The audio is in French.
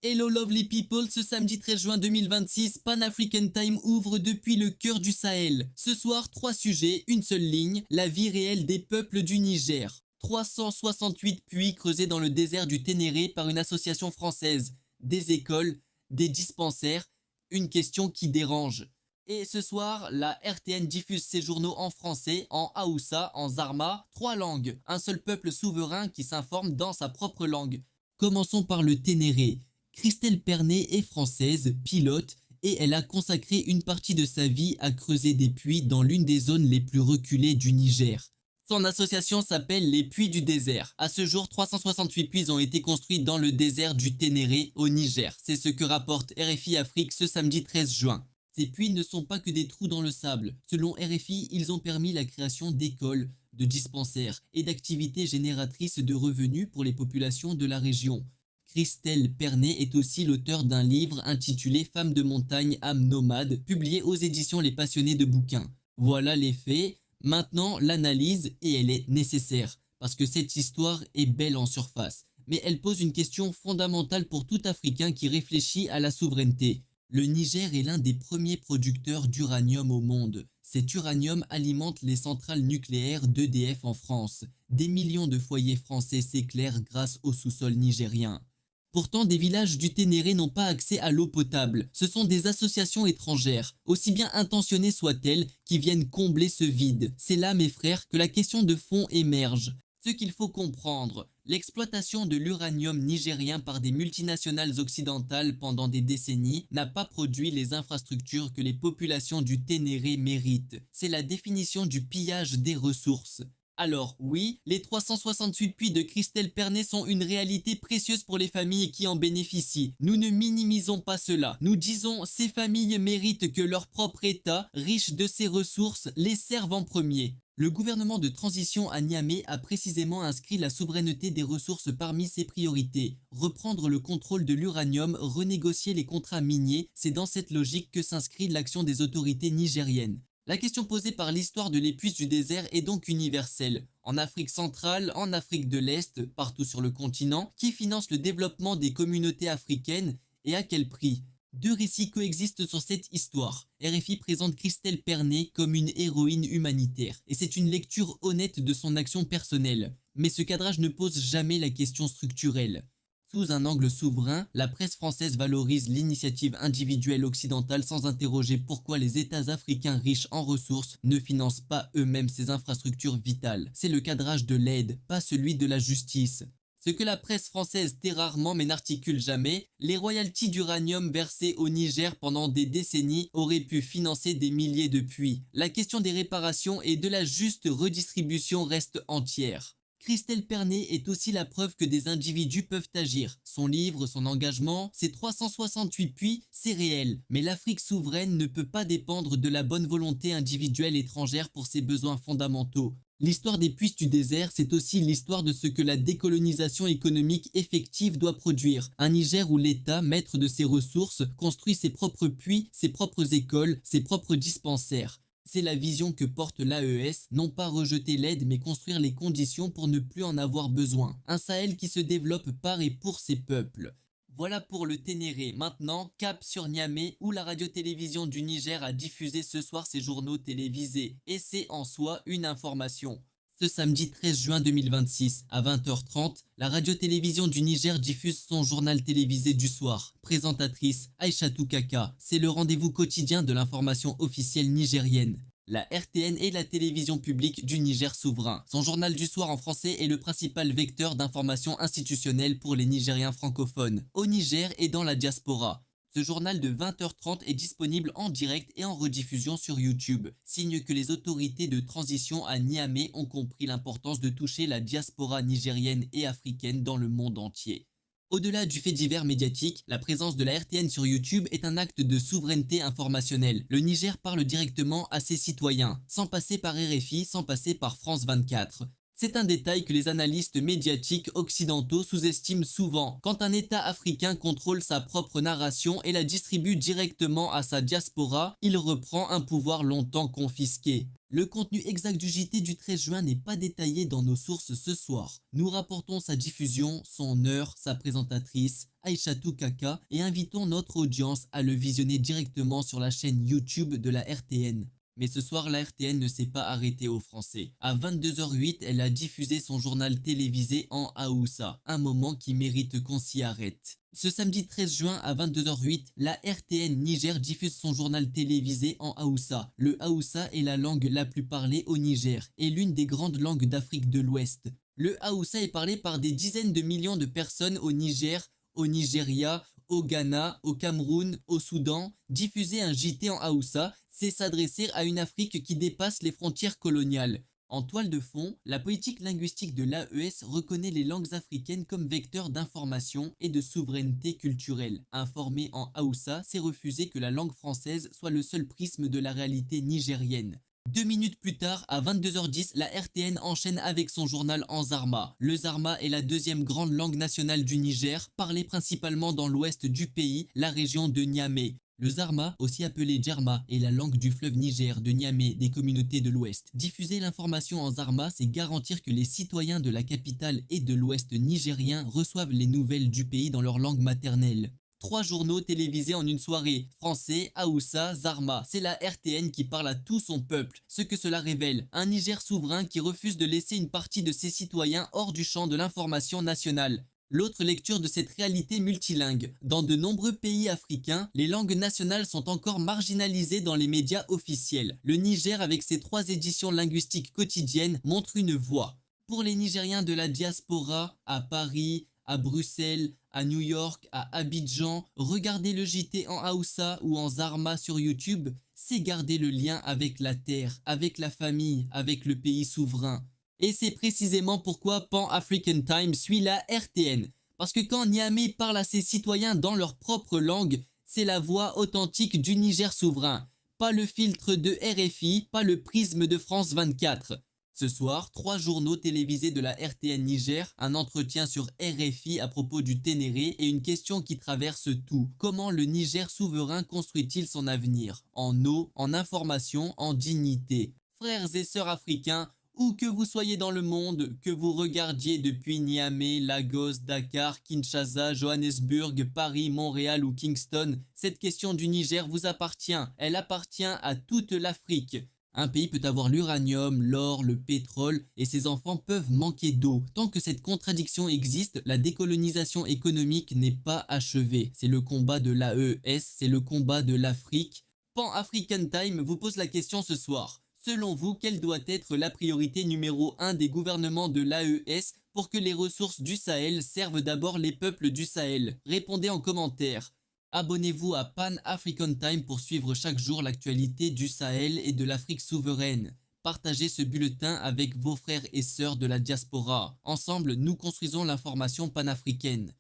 Hello lovely people, ce samedi 13 juin 2026, Pan African Time ouvre depuis le cœur du Sahel. Ce soir, 3 sujets, une seule ligne, la vie réelle des peuples du Niger. 368 puits creusés dans le désert du Ténéré par une association française. Des écoles, des dispensaires, une question qui dérange. Et ce soir, la RTN diffuse ses journaux en français, en Haoussa, en Zarma, 3 langues. Un seul peuple souverain qui s'informe dans sa propre langue. Commençons par le Ténéré. Christelle Pernet est française, pilote, et elle a consacré une partie de sa vie à creuser des puits dans l'une des zones les plus reculées du Niger. Son association s'appelle les Puits du désert. À ce jour, 368 puits ont été construits dans le désert du Ténéré au Niger. C'est ce que rapporte RFI Afrique ce samedi 13 juin. Ces puits ne sont pas que des trous dans le sable. Selon RFI, ils ont permis la création d'écoles, de dispensaires et d'activités génératrices de revenus pour les populations de la région. Christelle Pernet est aussi l'auteur d'un livre intitulé Femmes de montagne, âme nomade, publié aux éditions Les Passionnés de bouquins. Voilà les faits, maintenant l'analyse, et elle est nécessaire, parce que cette histoire est belle en surface, mais elle pose une question fondamentale pour tout Africain qui réfléchit à la souveraineté. Le Niger est l'un des premiers producteurs d'uranium au monde. Cet uranium alimente les centrales nucléaires d'EDF en France. Des millions de foyers français s'éclairent grâce au sous-sol nigérien. Pourtant, des villages du Ténéré n'ont pas accès à l'eau potable. Ce sont des associations étrangères, aussi bien intentionnées soient-elles, qui viennent combler ce vide. C'est là, mes frères, que la question de fond émerge. Ce qu'il faut comprendre, l'exploitation de l'uranium nigérien par des multinationales occidentales pendant des décennies n'a pas produit les infrastructures que les populations du Ténéré méritent. C'est la définition du pillage des ressources. Alors oui, les 368 puits de Christelle Pernet sont une réalité précieuse pour les familles qui en bénéficient. Nous ne minimisons pas cela. Nous disons ces familles méritent que leur propre État, riche de ses ressources, les serve en premier. Le gouvernement de transition à Niamey a précisément inscrit la souveraineté des ressources parmi ses priorités. Reprendre le contrôle de l'uranium, renégocier les contrats miniers, c'est dans cette logique que s'inscrit l'action des autorités nigériennes. La question posée par l'histoire de l'épuise du désert est donc universelle. En Afrique centrale, en Afrique de l'Est, partout sur le continent, qui finance le développement des communautés africaines et à quel prix? Deux récits coexistent sur cette histoire. RFI présente Christelle Pernet comme une héroïne humanitaire, et c'est une lecture honnête de son action personnelle. Mais ce cadrage ne pose jamais la question structurelle. Sous un angle souverain, la presse française valorise l'initiative individuelle occidentale sans interroger pourquoi les États africains riches en ressources ne financent pas eux-mêmes ces infrastructures vitales. C'est le cadrage de l'aide, pas celui de la justice. Ce que la presse française tait rarement mais n'articule jamais, les royalties d'uranium versées au Niger pendant des décennies auraient pu financer des milliers de puits. La question des réparations et de la juste redistribution reste entière. Christelle Pernet est aussi la preuve que des individus peuvent agir. Son livre, son engagement, ses 368 puits, c'est réel. Mais l'Afrique souveraine ne peut pas dépendre de la bonne volonté individuelle étrangère pour ses besoins fondamentaux. L'histoire des puits du désert, c'est aussi l'histoire de ce que la décolonisation économique effective doit produire. Un Niger où l'État, maître de ses ressources, construit ses propres puits, ses propres écoles, ses propres dispensaires. C'est la vision que porte l'AES, non pas rejeter l'aide mais construire les conditions pour ne plus en avoir besoin. Un Sahel qui se développe par et pour ses peuples. Voilà pour le Ténéré. Maintenant, cap sur Niamey où la radio-télévision du Niger a diffusé ce soir ses journaux télévisés. Et c'est en soi une information. Ce samedi 13 juin 2026, à 20h30, la radio-télévision du Niger diffuse son journal télévisé du soir. Présentatrice Aïchatou Kaka, c'est le rendez-vous quotidien de l'information officielle nigérienne. La RTN est la télévision publique du Niger souverain. Son journal du soir en français est le principal vecteur d'information institutionnelle pour les Nigériens francophones, au Niger et dans la diaspora. Ce journal de 20h30 est disponible en direct et en rediffusion sur YouTube, signe que les autorités de transition à Niamey ont compris l'importance de toucher la diaspora nigérienne et africaine dans le monde entier. Au-delà du fait divers médiatique, la présence de la RTN sur YouTube est un acte de souveraineté informationnelle. Le Niger parle directement à ses citoyens, sans passer par RFI, sans passer par France 24. C'est un détail que les analystes médiatiques occidentaux sous-estiment souvent. Quand un État africain contrôle sa propre narration et la distribue directement à sa diaspora, il reprend un pouvoir longtemps confisqué. Le contenu exact du JT du 13 juin n'est pas détaillé dans nos sources ce soir. Nous rapportons sa diffusion, son heure, sa présentatrice, Aïchatou Kaka et invitons notre audience à le visionner directement sur la chaîne YouTube de la RTN. Mais ce soir, la RTN ne s'est pas arrêtée aux Français. À 22h08, elle a diffusé son journal télévisé en Haoussa, un moment qui mérite qu'on s'y arrête. Ce samedi 13 juin à 22h08, la RTN Niger diffuse son journal télévisé en Haoussa. Le Haoussa est la langue la plus parlée au Niger et l'une des grandes langues d'Afrique de l'Ouest. Le Haoussa est parlé par des dizaines de millions de personnes au Niger, au Nigeria, au Ghana, au Cameroun, au Soudan. Diffuser un JT en Haoussa, c'est s'adresser à une Afrique qui dépasse les frontières coloniales. En toile de fond, la politique linguistique de l'AES reconnaît les langues africaines comme vecteurs d'information et de souveraineté culturelle. Informer en Haoussa, c'est refuser que la langue française soit le seul prisme de la réalité nigérienne. 2 minutes plus tard, à 22h10, la RTN enchaîne avec son journal en Zarma. Le Zarma est la deuxième grande langue nationale du Niger, parlée principalement dans l'ouest du pays, la région de Niamey. Le Zarma, aussi appelé Djerma, est la langue du fleuve Niger, de Niamey, des communautés de l'Ouest. Diffuser l'information en Zarma, c'est garantir que les citoyens de la capitale et de l'Ouest nigérien reçoivent les nouvelles du pays dans leur langue maternelle. 3 journaux télévisés en une soirée, français, Haoussa, Zarma. C'est la RTN qui parle à tout son peuple. Ce que cela révèle, un Niger souverain qui refuse de laisser une partie de ses citoyens hors du champ de l'information nationale. L'autre lecture de cette réalité multilingue. Dans de nombreux pays africains, les langues nationales sont encore marginalisées dans les médias officiels. Le Niger, avec ses 3 éditions linguistiques quotidiennes, montre une voie. Pour les Nigériens de la diaspora, à Paris, à Bruxelles, à New York, à Abidjan, regarder le JT en Haoussa ou en Zarma sur YouTube, c'est garder le lien avec la terre, avec la famille, avec le pays souverain. Et c'est précisément pourquoi Pan African Time suit la RTN. Parce que quand Niamey parle à ses citoyens dans leur propre langue, c'est la voix authentique du Niger souverain. Pas le filtre de RFI, pas le prisme de France 24. Ce soir, 3 journaux télévisés de la RTN Niger, un entretien sur RFI à propos du Ténéré et une question qui traverse tout. Comment le Niger souverain construit-il son avenir? En eau, en information, en dignité. Frères et sœurs africains, où que vous soyez dans le monde, que vous regardiez depuis Niamey, Lagos, Dakar, Kinshasa, Johannesburg, Paris, Montréal ou Kingston, cette question du Niger vous appartient. Elle appartient à toute l'Afrique. Un pays peut avoir l'uranium, l'or, le pétrole et ses enfants peuvent manquer d'eau. Tant que cette contradiction existe, la décolonisation économique n'est pas achevée. C'est le combat de l'AES, c'est le combat de l'Afrique. Pan African Time vous pose la question ce soir. Selon vous, quelle doit être la priorité numéro 1 des gouvernements de l'AES pour que les ressources du Sahel servent d'abord les peuples du Sahel? Répondez en commentaire. Abonnez-vous à Pan African Time pour suivre chaque jour l'actualité du Sahel et de l'Afrique souveraine. Partagez ce bulletin avec vos frères et sœurs de la diaspora. Ensemble, nous construisons l'information panafricaine.